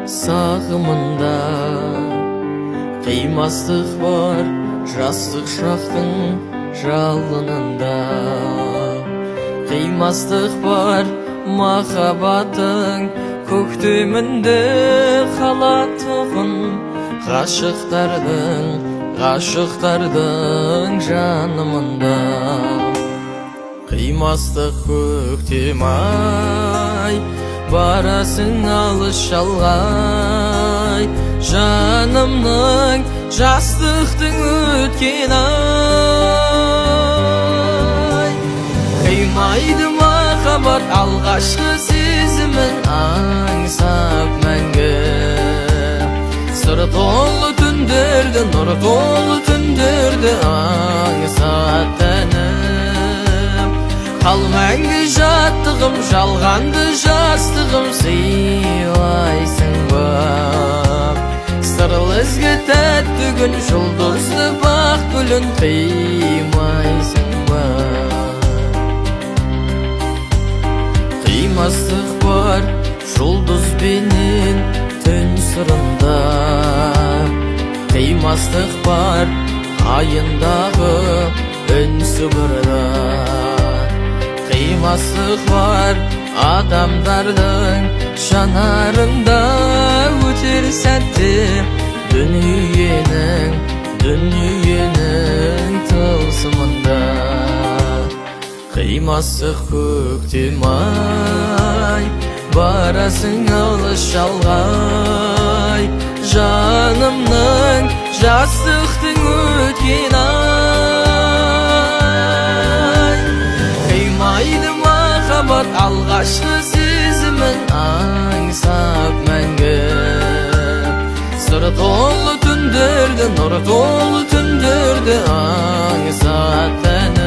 сағымында. Қимастық бар жастық шақтың жалынында. Қимастық бар махаббатың көктемінде қалатұғын. Ғашықтардың жанымында. Қимастық көктем-ай, барасың алыс шалғай. Жанымның жастықтың өткен ай. Қимайды махаббат алғашқы сезімін аңсап мәңгі. Сыр толы түндерді, нұр толы түндерді аңсап тәнім. Қал мәңгі жаттығым, жалғанды жастығым сыйлайсың бап. Сырлы ізгі тәтті күн, жұлдызды бақ гүлін қимайсың бап. Қимастық бар жұлдызбенен түн сырында. Қимастық бар айындағы үн сыбырда. Қимастық бар адамдардың жанарында. Өтер сәтте дүниенің тылсымында. Қимастық көктем-ай, барасың алыс шалғай. Жанымның жастықтың өткен ай. Қимайды махаббат алғашқы сезімін аңсап мәңгі. Сыр толы түндерді, нұр толы түндерді аңсап тәнім.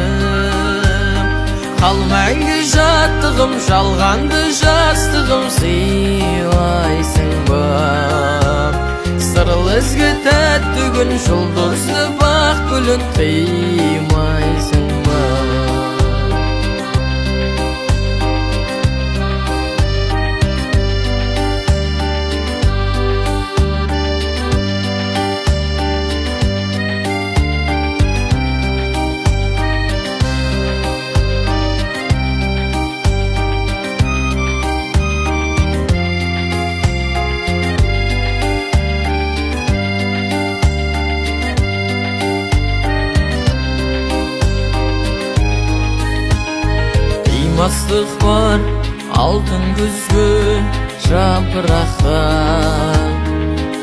Қал мәңгі жаттығым, жалғанды жастығым сыйлайсың бап. Сырлы ізгі тәтті күн, жұлдызды бақ гүлін қимайсың бап. Қимастық бар алтын күзгі жапырақта.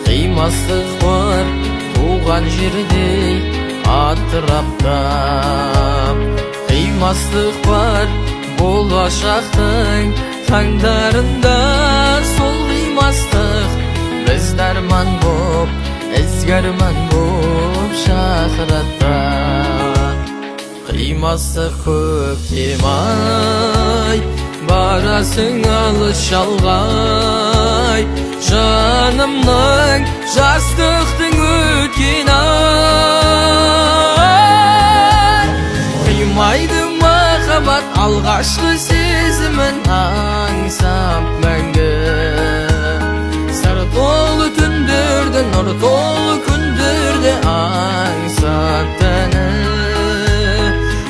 Қимастық бар туған жердей атырапта. Қимастық бар болашақтың таңдарында. Сол қимастық біз дарман боп, ізгарман боп шақырата. Қимастық көктем-ай, барасың алыс шалғай. Жанымның жастықтың өткен ай. Қимайды махаббат алғашқы сезімін аңсап мәңгі. Сыр толы түндерді, нұр толы күндерді аңсап тәнім.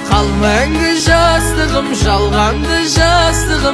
Қал мәңгі жастығым, жалғанды жастығым